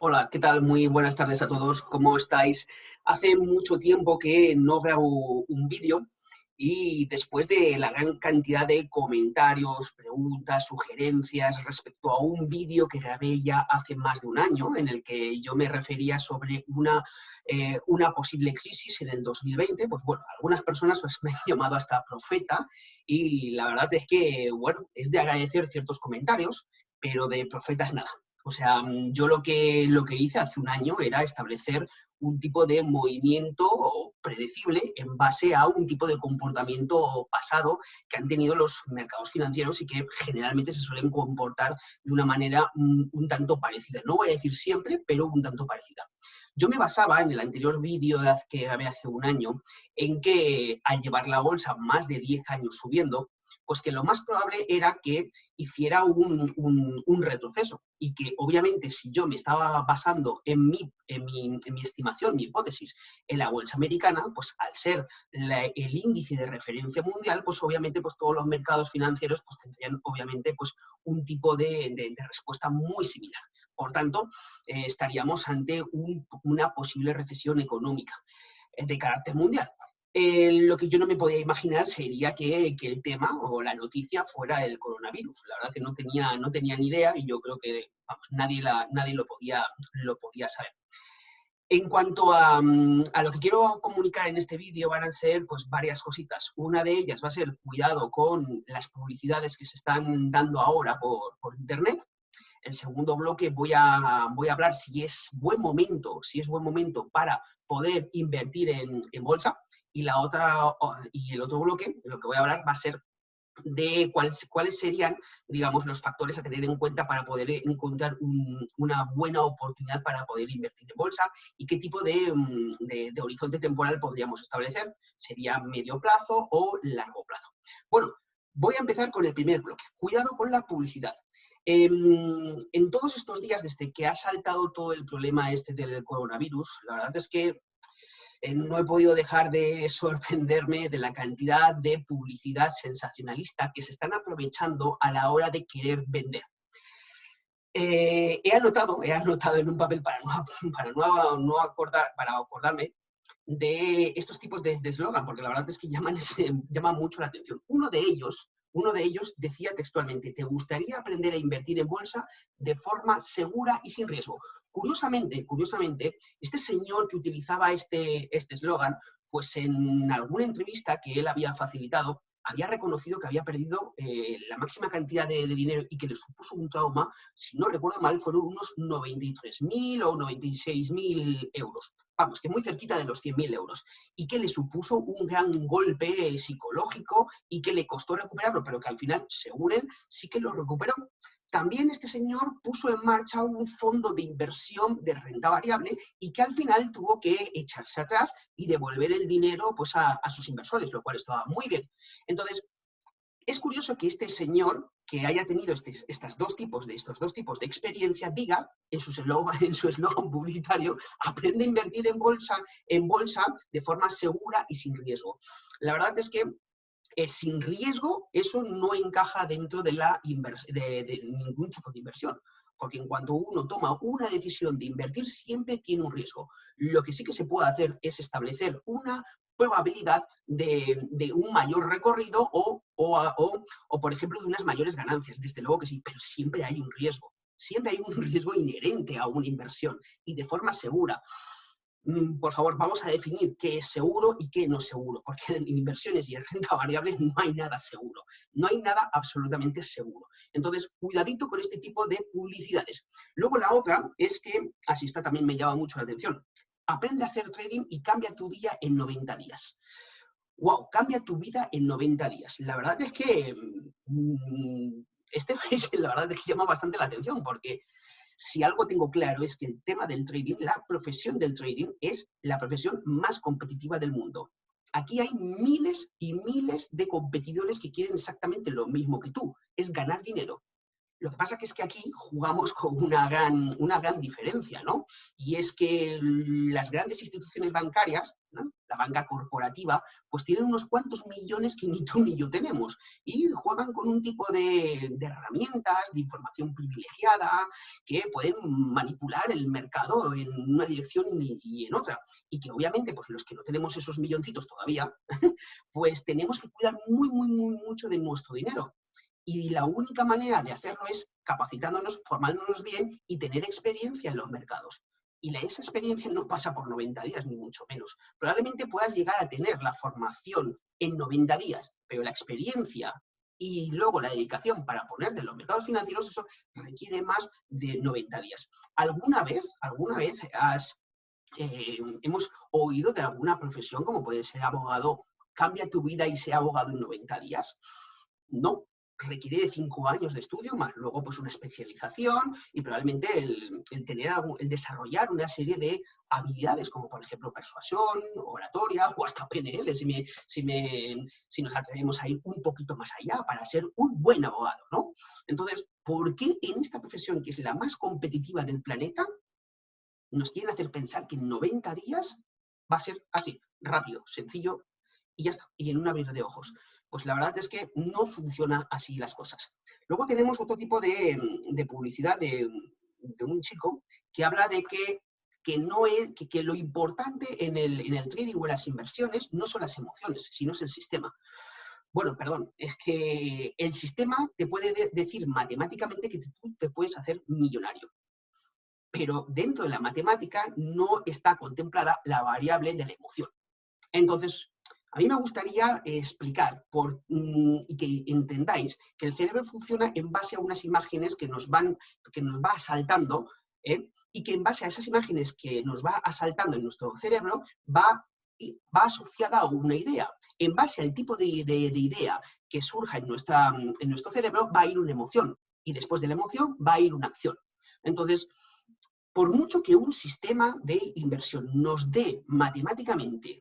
Hola, ¿qué tal? Muy buenas tardes a todos. ¿Cómo estáis? Hace mucho tiempo que no grabo un vídeo y después de la gran cantidad de comentarios, preguntas, sugerencias respecto a un vídeo que grabé ya hace más de un año, en el que yo me refería sobre una posible crisis en el 2020, pues bueno, algunas personas pues, me han llamado hasta profeta y la verdad es que, bueno, es de agradecer ciertos comentarios, pero de profetas nada. O sea, yo lo que hice hace un año era establecer un tipo de movimiento predecible en base a un tipo de comportamiento pasado que han tenido los mercados financieros y que generalmente se suelen comportar de una manera un tanto parecida. No voy a decir siempre, pero un tanto parecida. Yo me basaba en el anterior vídeo que grabé hace un año en que al llevar la bolsa más de 10 años subiendo, pues que lo más probable era que hiciera un retroceso y que obviamente si yo me estaba basando en mi estimación, mi hipótesis, en la bolsa americana, pues al ser el índice de referencia mundial, pues obviamente pues todos los mercados financieros pues tendrían obviamente pues un tipo de respuesta muy similar. Por tanto, estaríamos ante una posible recesión económica de carácter mundial. Lo que yo no me podía imaginar sería que el tema o la noticia fuera el coronavirus. La verdad que no tenía ni idea y yo creo que vamos, nadie lo podía saber. En cuanto a lo que quiero comunicar en este vídeo van a ser pues, varias cositas. Una de ellas va a ser cuidado con las publicidades que se están dando ahora por Internet. El segundo bloque voy a hablar si es buen momento para poder invertir en bolsa. Y el otro bloque, de lo que voy a hablar, va a ser de cuáles serían, digamos, los factores a tener en cuenta para poder encontrar una buena oportunidad para poder invertir en bolsa y qué tipo de horizonte temporal podríamos establecer. ¿Sería medio plazo o largo plazo? Bueno, voy a empezar con el primer bloque. Cuidado con la publicidad. En todos estos días, desde que ha saltado todo el problema este del coronavirus, la verdad es que no he podido dejar de sorprenderme de la cantidad de publicidad sensacionalista que se están aprovechando a la hora de querer vender. He anotado en un papel para acordarme de estos tipos de eslogan, porque la verdad es que llaman mucho la atención. Uno de ellos decía textualmente: ¿te gustaría aprender a invertir en bolsa de forma segura y sin riesgo? Curiosamente, este señor que utilizaba este eslogan, pues en alguna entrevista que él había facilitado, había reconocido que había perdido la máxima cantidad de dinero y que le supuso un trauma, si no recuerdo mal, fueron unos 93.000 o 96.000 euros. Vamos, que muy cerquita de los 100.000 euros. Y que le supuso un gran golpe psicológico y que le costó recuperarlo, pero que al final, según él, sí que lo recuperó. También este señor puso en marcha un fondo de inversión de renta variable y que al final tuvo que echarse atrás y devolver el dinero pues, a sus inversores, lo cual estaba muy bien. Entonces, es curioso que este señor, que haya tenido estos dos tipos de experiencia, diga en su eslogan publicitario: aprende a invertir en bolsa de forma segura y sin riesgo. La verdad es que sin riesgo, eso no encaja dentro de ningún tipo de inversión. Porque en cuanto uno toma una decisión de invertir, siempre tiene un riesgo. Lo que sí que se puede hacer es establecer una probabilidad de un mayor recorrido o, por ejemplo, de unas mayores ganancias. Desde luego que sí, pero siempre hay un riesgo. Siempre hay un riesgo inherente a una inversión y de forma segura. Por favor, vamos a definir qué es seguro y qué no es seguro, porque en inversiones y en renta variable no hay nada seguro, no hay nada absolutamente seguro. Entonces, cuidadito con este tipo de publicidades. Luego la otra es que, así está, también me llama mucho la atención: aprende a hacer trading y cambia tu día en 90 días. ¡Wow! Cambia tu vida en 90 días. La verdad es que este país, la verdad es que llama bastante la atención, porque si algo tengo claro es que el tema del trading, la profesión del trading, es la profesión más competitiva del mundo. Aquí hay miles y miles de competidores que quieren exactamente lo mismo que tú, es ganar dinero. Lo que pasa que es que aquí jugamos con una gran diferencia, ¿no? Y es que las grandes instituciones bancarias, ¿no? La banca corporativa, pues tienen unos cuantos millones que ni tú ni yo tenemos y juegan con un tipo de herramientas, de información privilegiada, que pueden manipular el mercado en una dirección y en otra. Y que obviamente, pues los que no tenemos esos milloncitos todavía, pues tenemos que cuidar muy mucho de nuestro dinero. Y la única manera de hacerlo es capacitándonos, formándonos bien y tener experiencia en los mercados. Y esa experiencia no pasa por 90 días, ni mucho menos. Probablemente puedas llegar a tener la formación en 90 días, pero la experiencia y luego la dedicación para ponerte en los mercados financieros, eso requiere más de 90 días. ¿Alguna vez hemos oído de alguna profesión, como puede ser abogado, cambia tu vida y sea abogado en 90 días? No, requiere de 5 años de estudio, más luego pues una especialización y probablemente el desarrollar una serie de habilidades, como por ejemplo persuasión, oratoria o hasta PNL, si nos atrevemos a ir un poquito más allá para ser un buen abogado, ¿no? Entonces, ¿por qué en esta profesión, que es la más competitiva del planeta, nos quieren hacer pensar que en 90 días va a ser así, rápido, sencillo y ya está, y en un abrir de ojos? Pues la verdad es que no funciona así las cosas. Luego tenemos otro tipo de publicidad de un chico que habla de que lo importante en el trading o en las inversiones no son las emociones, sino es el sistema. Bueno, perdón, es que el sistema te puede decir matemáticamente que tú te puedes hacer millonario, pero dentro de la matemática no está contemplada la variable de la emoción. Entonces, a mí me gustaría explicar y que entendáis que el cerebro funciona en base a unas imágenes que nos va asaltando, y que en base a esas imágenes que nos va asaltando en nuestro cerebro va asociada a una idea. En base al tipo de idea que surja en nuestro cerebro va a ir una emoción y después de la emoción va a ir una acción. Entonces, por mucho que un sistema de inversión nos dé matemáticamente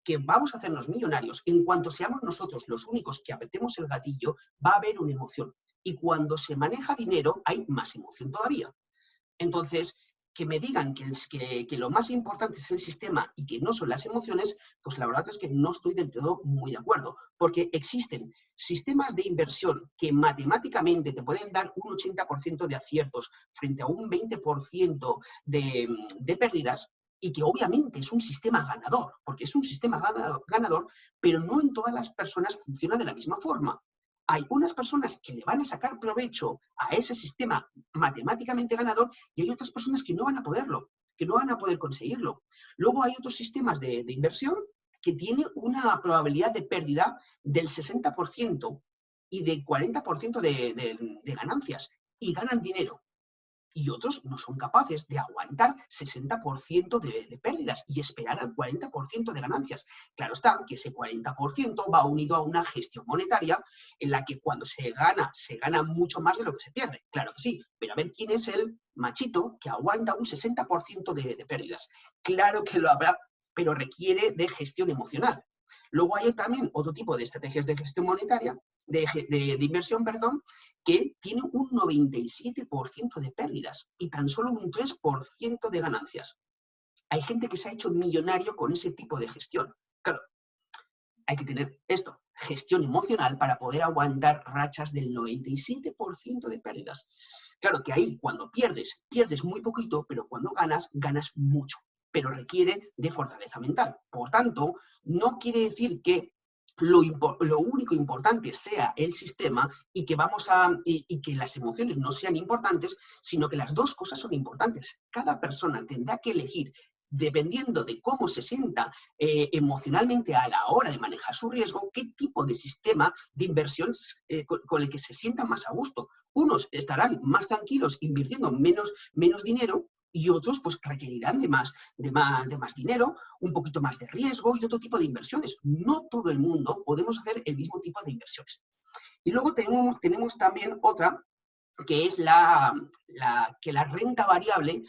que vamos a hacernos millonarios, en cuanto seamos nosotros los únicos que apretemos el gatillo, va a haber una emoción. Y cuando se maneja dinero, hay más emoción todavía. Entonces, que me digan que lo más importante es el sistema y que no son las emociones, pues la verdad es que no estoy del todo muy de acuerdo, porque existen sistemas de inversión que matemáticamente te pueden dar un 80% de aciertos frente a un 20% de pérdidas, y que obviamente es un sistema ganador, porque es un sistema ganador, pero no en todas las personas funciona de la misma forma. Hay unas personas que le van a sacar provecho a ese sistema matemáticamente ganador y hay otras personas que no van a poderlo, que no van a poder conseguirlo. Luego hay otros sistemas de inversión que tienen una probabilidad de pérdida del 60% y de 40% de ganancias y ganan dinero. Y otros no son capaces de aguantar 60% de pérdidas y esperar al 40% de ganancias. Claro está que ese 40% va unido a una gestión monetaria en la que cuando se gana mucho más de lo que se pierde. Claro que sí, pero a ver quién es el machito que aguanta un 60% de pérdidas. Claro que lo habrá, pero requiere de gestión emocional. Luego hay también otro tipo de estrategias de gestión monetaria, de inversión, perdón, que tiene un 97% de pérdidas y tan solo un 3% de ganancias. Hay gente que se ha hecho millonario con ese tipo de gestión. Claro, hay que tener esto, gestión emocional, para poder aguantar rachas del 97% de pérdidas. Claro que ahí cuando pierdes muy poquito, pero cuando ganas mucho, pero requiere de fortaleza mental. Por tanto, no quiere decir que lo único importante sea el sistema y que las emociones no sean importantes, sino que las dos cosas son importantes. Cada persona tendrá que elegir, dependiendo de cómo se sienta emocionalmente a la hora de manejar su riesgo, qué tipo de sistema de inversión con el que se sienta más a gusto. Unos estarán más tranquilos invirtiendo menos dinero y otros pues requerirán de más dinero, un poquito más de riesgo y otro tipo de inversiones. No todo el mundo podemos hacer el mismo tipo de inversiones. Y luego tenemos también otra, que es que la renta variable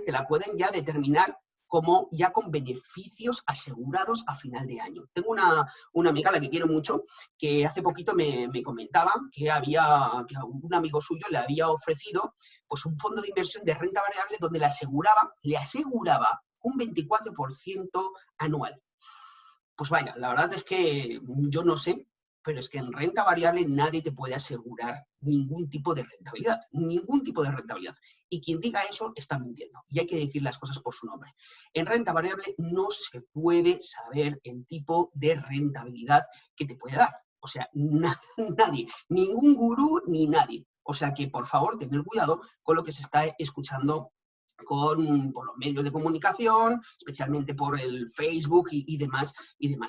te la pueden ya determinar como ya con beneficios asegurados a final de año. Tengo una amiga a la que quiero mucho, que hace poquito me comentaba que que un amigo suyo le había ofrecido pues, un fondo de inversión de renta variable donde le aseguraba un 24% anual. Pues vaya, la verdad es que yo no sé, pero es que en renta variable nadie te puede asegurar ningún tipo de rentabilidad, ningún tipo de rentabilidad. Y quien diga eso está mintiendo. Y hay que decir las cosas por su nombre. En renta variable no se puede saber el tipo de rentabilidad que te puede dar. O sea, nadie, ningún gurú ni nadie. O sea que, por favor, tener cuidado con lo que se está escuchando por los medios de comunicación, especialmente por el Facebook y demás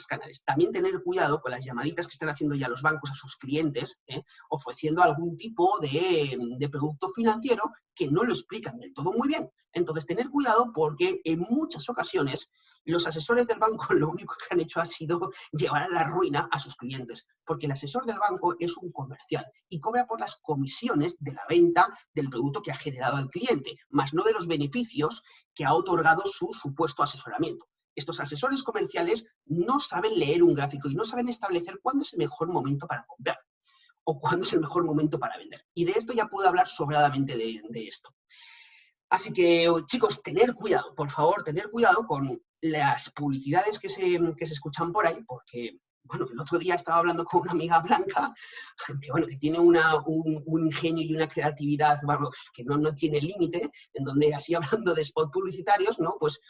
canales. También tener cuidado con las llamaditas que están haciendo ya los bancos a sus clientes, ofreciendo algún tipo de producto financiero que no lo explican del todo muy bien. Entonces, tener cuidado porque en muchas ocasiones los asesores del banco lo único que han hecho ha sido llevar a la ruina a sus clientes, porque el asesor del banco es un comercial y cobra por las comisiones de la venta del producto que ha generado al cliente, más no de los beneficios que ha otorgado su supuesto asesoramiento. Estos asesores comerciales no saben leer un gráfico y no saben establecer cuándo es el mejor momento para comprar o cuándo es el mejor momento para vender. Y de esto ya puedo hablar sobradamente de esto. Así que, chicos, tener cuidado, por favor, tener cuidado con las publicidades que se escuchan por ahí, porque, bueno, el otro día estaba hablando con una amiga blanca que, bueno, que tiene un ingenio y una creatividad, bueno, que no tiene límite, en donde así hablando de spot publicitarios, ¿no? Pues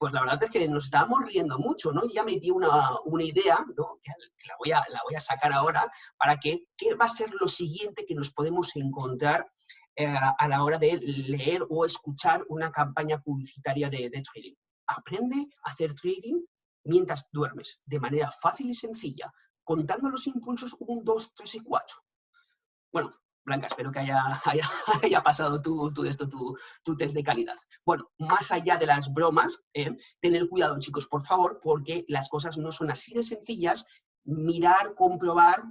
la verdad es que nos estábamos riendo mucho, ¿no? Y ya me dio una idea, ¿no? Que la voy a sacar ahora, para que, ¿qué va a ser lo siguiente que nos podemos encontrar a la hora de leer o escuchar una campaña publicitaria de trading? Aprende a hacer trading mientras duermes, de manera fácil y sencilla, contando los impulsos 1, 2, 3 y 4. Bueno, Blanca, espero que haya pasado tu test de calidad. Bueno, más allá de las bromas, tener cuidado, chicos, por favor, porque las cosas no son así de sencillas. Mirar, comprobar,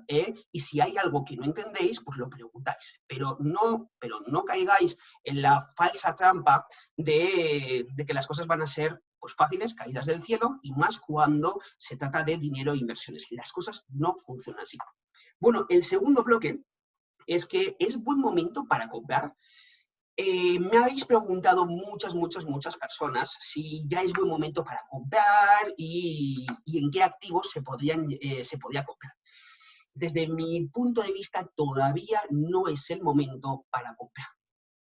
y si hay algo que no entendéis, pues lo preguntáis. Pero no caigáis en la falsa trampa de que las cosas van a ser pues, fáciles, caídas del cielo, y más cuando se trata de dinero e inversiones. Las cosas no funcionan así. Bueno, el segundo bloque es que es buen momento para comprar. Me habéis preguntado muchas personas si ya es buen momento para comprar y en qué activos se podría comprar. Desde mi punto de vista, todavía no es el momento para comprar.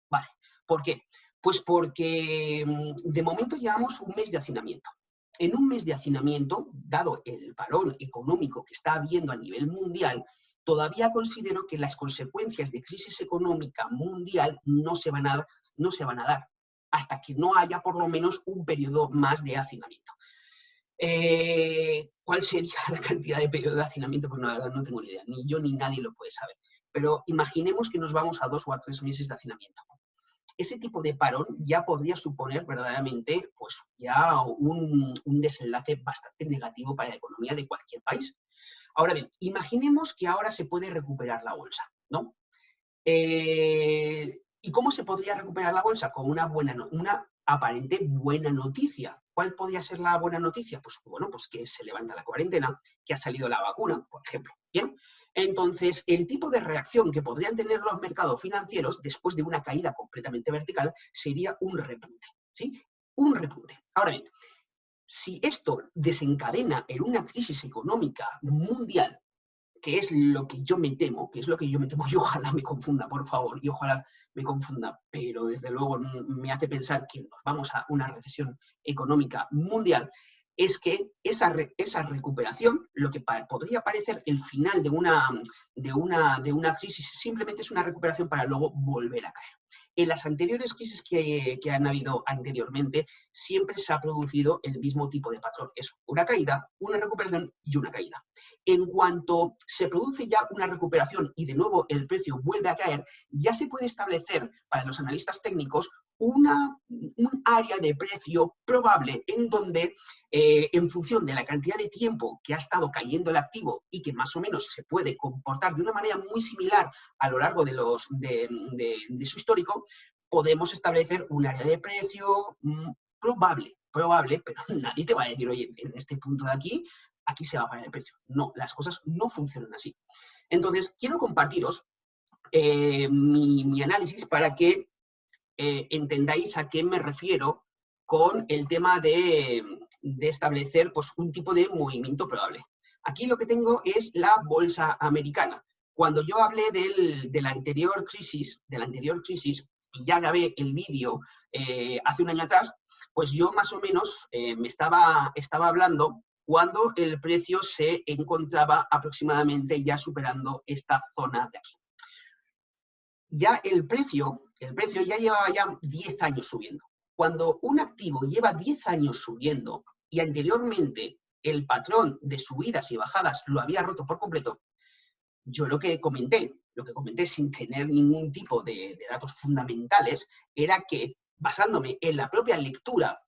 ¿Vale? ¿Por qué? Pues porque de momento llevamos un mes de hacinamiento. En un mes de hacinamiento, dado el parón económico que está habiendo a nivel mundial, todavía considero que las consecuencias de crisis económica mundial no se van a dar hasta que no haya por lo menos un periodo más de hacinamiento. ¿Cuál sería la cantidad de periodo de hacinamiento? Pues no, la verdad no tengo ni idea, ni yo ni nadie lo puede saber. Pero imaginemos que nos vamos a 2 o a 3 meses de hacinamiento. Ese tipo de parón ya podría suponer verdaderamente pues, ya un desenlace bastante negativo para la economía de cualquier país. Ahora bien, imaginemos que ahora se puede recuperar la bolsa, ¿no? ¿Y cómo se podría recuperar la bolsa? Con una aparente buena noticia. ¿Cuál podría ser la buena noticia? Pues bueno, pues que se levanta la cuarentena, que ha salido la vacuna, por ejemplo. Bien, entonces el tipo de reacción que podrían tener los mercados financieros después de una caída completamente vertical sería un repunte, ¿sí? Un repunte. Ahora bien, si esto desencadena en una crisis económica mundial, que es lo que yo me temo, y ojalá me confunda, por favor, y ojalá me confunda, pero desde luego me hace pensar que nos vamos a una recesión económica mundial, es que esa recuperación, lo que podría parecer el final de una crisis, simplemente es una recuperación para luego volver a caer. En las anteriores crisis que han habido anteriormente, siempre se ha producido el mismo tipo de patrón. Es una caída, una recuperación y una caída. En cuanto se produce ya una recuperación y de nuevo el precio vuelve a caer, ya se puede establecer para los analistas técnicos un área de precio probable en donde, en función de la cantidad de tiempo que ha estado cayendo el activo y que más o menos se puede comportar de una manera muy similar a lo largo de su histórico, podemos establecer un área de precio probable. probable, pero nadie te va a decir, oye, en este punto de aquí se va a parar el precio. No, las cosas no funcionan así. Entonces, quiero compartiros mi análisis para que entendáis a qué me refiero con el tema de establecer pues, un tipo de movimiento probable. Aquí lo que tengo es la bolsa americana. Cuando yo hablé de la anterior crisis, y ya grabé el vídeo hace un año atrás, pues yo más o menos me estaba hablando cuando el precio se encontraba aproximadamente ya superando esta zona de aquí. Ya el precio ya llevaba ya 10 años subiendo. Cuando un activo lleva 10 años subiendo y anteriormente el patrón de subidas y bajadas lo había roto por completo, yo lo que comenté sin tener ningún tipo de datos fundamentales, era que basándome en la propia lectura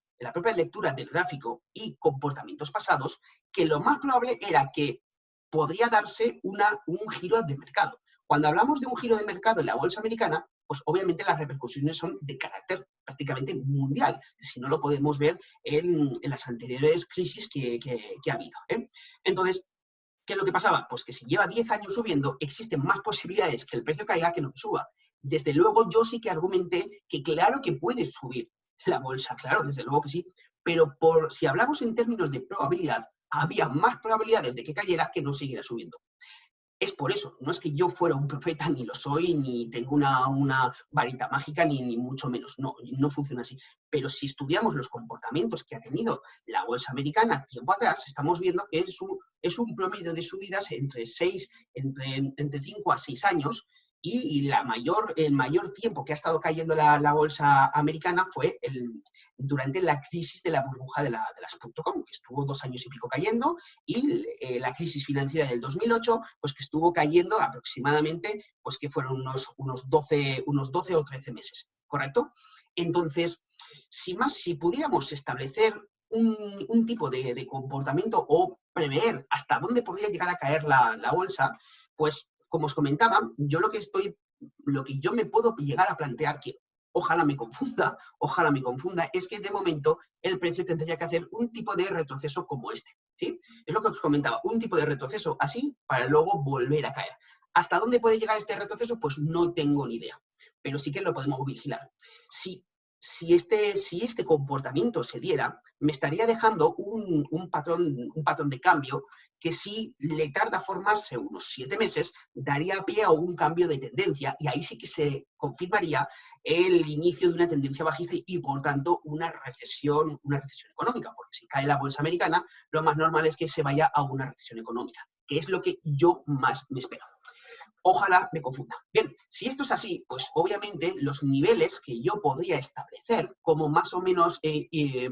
del gráfico y comportamientos pasados, que lo más probable era que podría darse un giro de mercado. Cuando hablamos de un giro de mercado en la bolsa americana, pues obviamente las repercusiones son de carácter prácticamente mundial, si no lo podemos ver en las anteriores crisis que ha habido. Entonces, ¿qué es lo que pasaba? Pues que si lleva 10 años subiendo, existen más posibilidades que el precio caiga que no suba. Desde luego, yo sí que argumenté que claro que puede subir la bolsa, claro, desde luego que sí, pero si hablamos en términos de probabilidad, había más probabilidades de que cayera que no siguiera subiendo. Es por eso, no es que yo fuera un profeta, ni lo soy, ni tengo una varita mágica, ni mucho menos. No, no funciona así. Pero si estudiamos los comportamientos que ha tenido la bolsa americana tiempo atrás, estamos viendo que es un promedio de subidas entre 5 a 6 años, y el mayor tiempo que ha estado cayendo la bolsa americana fue durante la crisis de la burbuja de las .com, que estuvo 2 años y pico cayendo, y la crisis financiera del 2008, pues que estuvo cayendo aproximadamente, pues que fueron unos 12 o 13 meses, ¿correcto? Entonces, si pudiéramos establecer un tipo de comportamiento o prever hasta dónde podría llegar a caer la bolsa, pues como os comentaba, lo que yo me puedo llegar a plantear, que ojalá me confunda, es que de momento el precio tendría que hacer un tipo de retroceso como este, ¿sí? Es lo que os comentaba, un tipo de retroceso así para luego volver a caer. ¿Hasta dónde puede llegar este retroceso? Pues no tengo ni idea, pero sí que lo podemos vigilar. Si este comportamiento se diera, me estaría dejando un patrón de cambio que, si le tarda formarse unos 7 meses, daría pie a un cambio de tendencia, y ahí sí que se confirmaría el inicio de una tendencia bajista y, por tanto, una recesión económica, porque si cae la bolsa americana, lo más normal es que se vaya a una recesión económica, que es lo que yo más me espero. Ojalá me confunda. Bien, si esto es así, pues obviamente los niveles que yo podría establecer como más o menos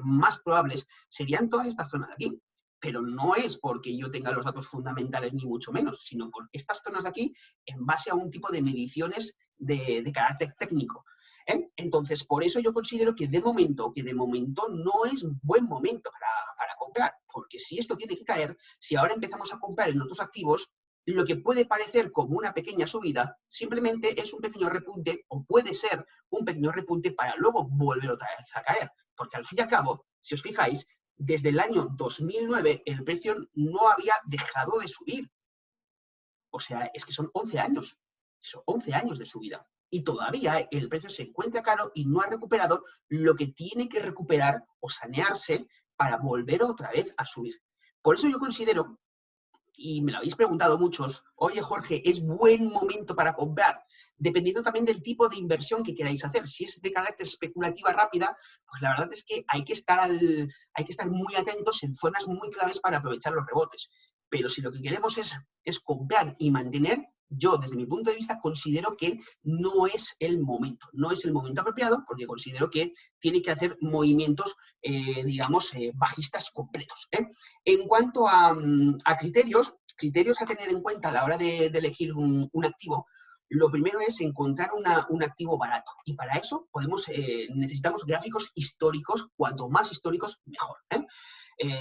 más probables serían todas estas zonas de aquí. Pero no es porque yo tenga los datos fundamentales ni mucho menos, sino por estas zonas de aquí en base a un tipo de mediciones de carácter técnico. Entonces, por eso yo considero que de momento no es buen momento para comprar, porque si esto tiene que caer, si ahora empezamos a comprar en otros activos, lo que puede parecer como una pequeña subida simplemente es un pequeño repunte, o puede ser un pequeño repunte para luego volver otra vez a caer. Porque al fin y al cabo, si os fijáis, desde el año 2009 el precio no había dejado de subir. O sea, es que son 11 años. Son 11 años de subida. Y todavía el precio se encuentra caro y no ha recuperado lo que tiene que recuperar o sanearse para volver otra vez a subir. Por eso yo considero, y me lo habéis preguntado muchos, oye Jorge, ¿es buen momento para comprar? Dependiendo también del tipo de inversión que queráis hacer. Si es de carácter especulativa rápida, pues la verdad es que hay que estar muy atentos en zonas muy claves para aprovechar los rebotes. Pero si lo que queremos es comprar y mantener, yo desde mi punto de vista considero que no es el momento apropiado, porque considero que tiene que hacer movimientos, digamos, bajistas completos. En cuanto a criterios a tener en cuenta a la hora de elegir un activo, Lo primero es encontrar un activo barato y para eso necesitamos gráficos históricos, cuanto más históricos mejor.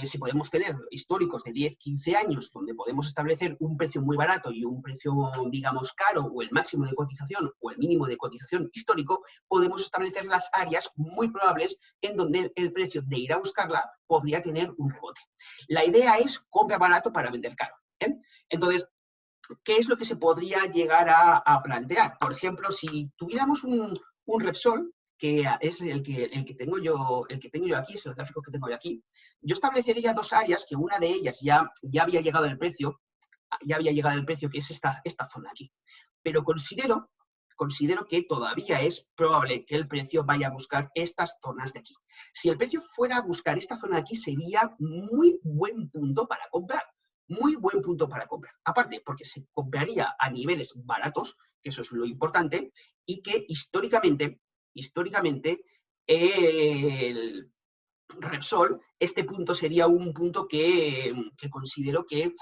Si podemos tener históricos de 10, 15 años donde podemos establecer un precio muy barato y un precio, digamos, caro, o el máximo de cotización o el mínimo de cotización histórico, podemos establecer las áreas muy probables en donde el precio de ir a buscarla podría tener un rebote. La idea es compra barato para vender caro. Entonces, ¿qué es lo que se podría llegar a plantear? Por ejemplo, si tuviéramos un Repsol, que es el que tengo yo aquí, es el gráfico que tengo yo aquí, yo establecería dos áreas, que una de ellas ya había llegado el precio, que es esta zona aquí. Pero considero que todavía es probable que el precio vaya a buscar estas zonas de aquí. Si el precio fuera a buscar esta zona de aquí, sería muy buen punto para comprar. Muy buen punto para comprar. Aparte, porque se compraría a niveles baratos, que eso es lo importante, y que históricamente el Repsol, este punto sería un punto que considero que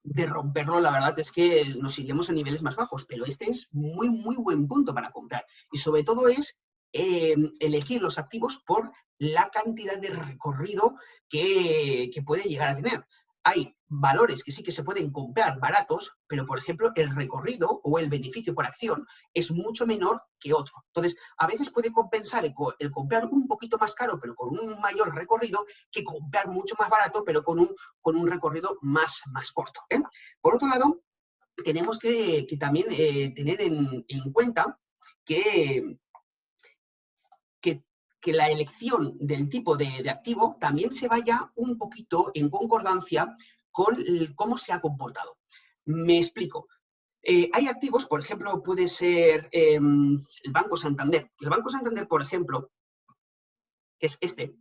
de romperlo, la verdad es que nos iríamos a niveles más bajos, pero este es muy, muy buen punto para comprar. Y sobre todo es elegir los activos por la cantidad de recorrido que puede llegar a tener. Hay valores que sí que se pueden comprar baratos, pero por ejemplo el recorrido o el beneficio por acción es mucho menor que otro. Entonces, a veces puede compensar el comprar un poquito más caro, pero con un mayor recorrido, que comprar mucho más barato, pero con un recorrido más corto. Por otro lado, tenemos que también tener en cuenta que la elección del tipo de activo también se vaya un poquito en concordancia con cómo se ha comportado. Me explico. Hay activos, por ejemplo, puede ser el Banco Santander. El Banco Santander, por ejemplo, que es este,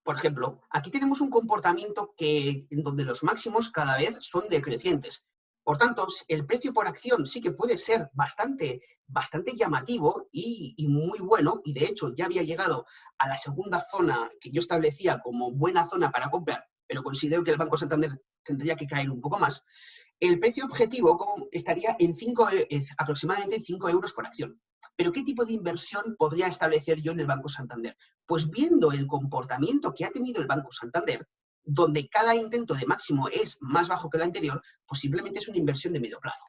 por ejemplo, aquí tenemos un comportamiento en donde los máximos cada vez son decrecientes. Por tanto, el precio por acción sí que puede ser bastante llamativo y muy bueno, y de hecho ya había llegado a la segunda zona que yo establecía como buena zona para comprar, pero considero que el Banco Santander tendría que caer un poco más. El precio objetivo estaría en aproximadamente 5 euros por acción. ¿Pero qué tipo de inversión podría establecer yo en el Banco Santander? Pues viendo el comportamiento que ha tenido el Banco Santander, donde cada intento de máximo es más bajo que el anterior, pues simplemente es una inversión de medio plazo.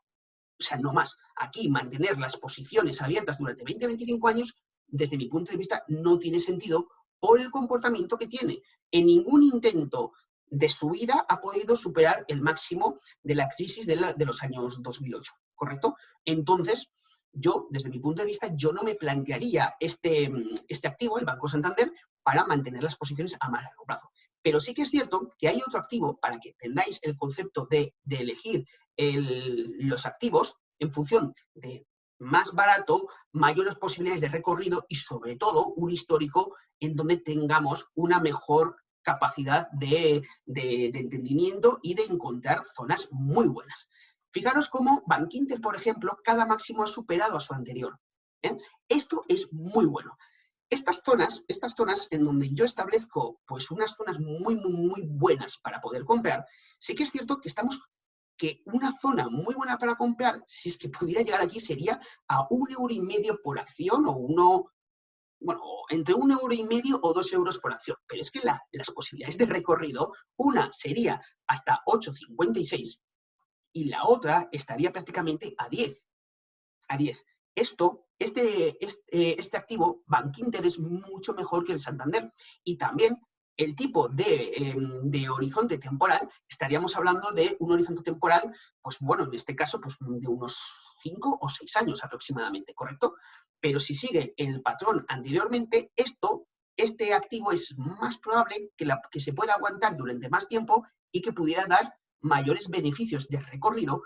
O sea, no más. Aquí mantener las posiciones abiertas durante 20 o 25 años, desde mi punto de vista, no tiene sentido por el comportamiento que tiene. En ningún intento de subida ha podido superar el máximo de la crisis de los años 2008, ¿correcto? Entonces, yo, desde mi punto de vista, yo no me plantearía este activo, el Banco Santander, para mantener las posiciones a más largo plazo. Pero sí que es cierto que hay otro activo, para que entendáis el concepto de elegir los activos en función de más barato, mayores posibilidades de recorrido y sobre todo un histórico en donde tengamos una mejor capacidad de entendimiento y de encontrar zonas muy buenas. Fijaros cómo Bankinter, por ejemplo, cada máximo ha superado a su anterior. Esto es muy bueno. Estas zonas en donde yo establezco pues unas zonas muy, muy, muy buenas para poder comprar, sí que es cierto que una zona muy buena para comprar, si es que pudiera llegar aquí, sería a 1,5 € por acción entre 1,5 € o 2 euros por acción. Pero es que las posibilidades de recorrido, una sería hasta 8,56 y la otra estaría prácticamente a 10. Este activo, Bankinter, es mucho mejor que el Santander. Y también el tipo de horizonte temporal, estaríamos hablando de un horizonte temporal, pues bueno, en este caso, pues de unos 5 o 6 años aproximadamente, ¿correcto? Pero si sigue el patrón anteriormente, este activo es más probable que se pueda aguantar durante más tiempo y que pudiera dar mayores beneficios de recorrido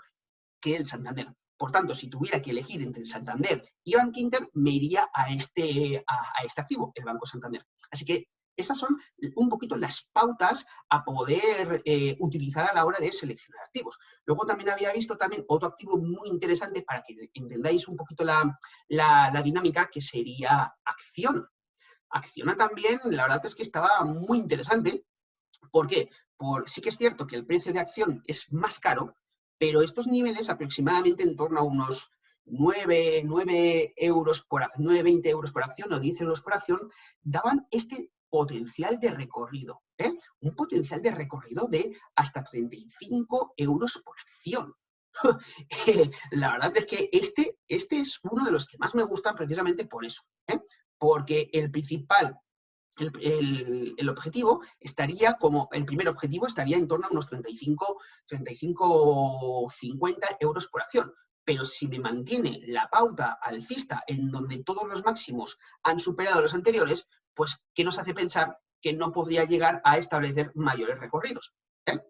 que el Santander. Por tanto, si tuviera que elegir entre el Santander y Bankinter, me iría a este activo, el Banco Santander. Así que esas son un poquito las pautas a poder utilizar a la hora de seleccionar activos. Luego también había visto otro activo muy interesante para que entendáis un poquito la dinámica, que sería Acciona. Acciona también, la verdad es que estaba muy interesante. ¿Por qué? Sí que es cierto que el precio de acción es más caro, pero estos niveles aproximadamente en torno a unos 9 euros por 20 euros por acción o 10 euros por acción, daban este potencial de recorrido, ¿eh? Un potencial de recorrido de hasta 35 euros por acción. La verdad es que este es uno de los que más me gustan precisamente por eso, ¿eh? Porque el principal, el objetivo estaría como, el primer objetivo estaría en torno a unos 35, 50 euros por acción. Pero si me mantiene la pauta alcista en donde todos los máximos han superado los anteriores, pues ¿qué nos hace pensar que no podría llegar a establecer mayores recorridos? ¿Eh?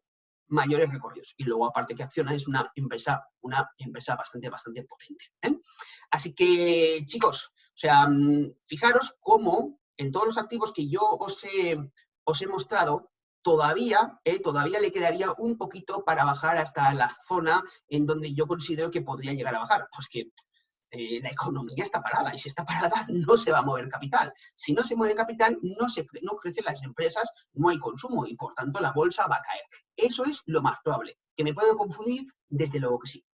Mayores recorridos. Y luego, aparte que Acciona es una empresa bastante potente, ¿eh? Así que, chicos, o sea, fijaros cómo en todos los activos que yo os he mostrado, todavía le quedaría un poquito para bajar hasta la zona en donde yo considero que podría llegar a bajar. Pues que la economía está parada, y si está parada no se va a mover capital. Si no se mueve capital, no crecen las empresas, no hay consumo y por tanto la bolsa va a caer. Eso es lo más probable. ¿Que me puedo confundir? Desde luego que sí.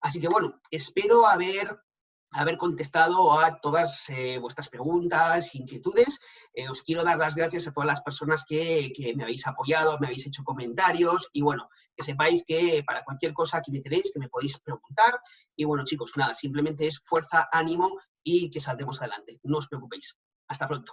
Así que bueno, espero haber contestado a todas vuestras preguntas, inquietudes. Os quiero dar las gracias a todas las personas que me habéis apoyado, me habéis hecho comentarios y bueno, que sepáis que para cualquier cosa que me tenéis, que me podéis preguntar. Y bueno, chicos, nada, simplemente es fuerza, ánimo y que saldremos adelante. No os preocupéis. Hasta pronto.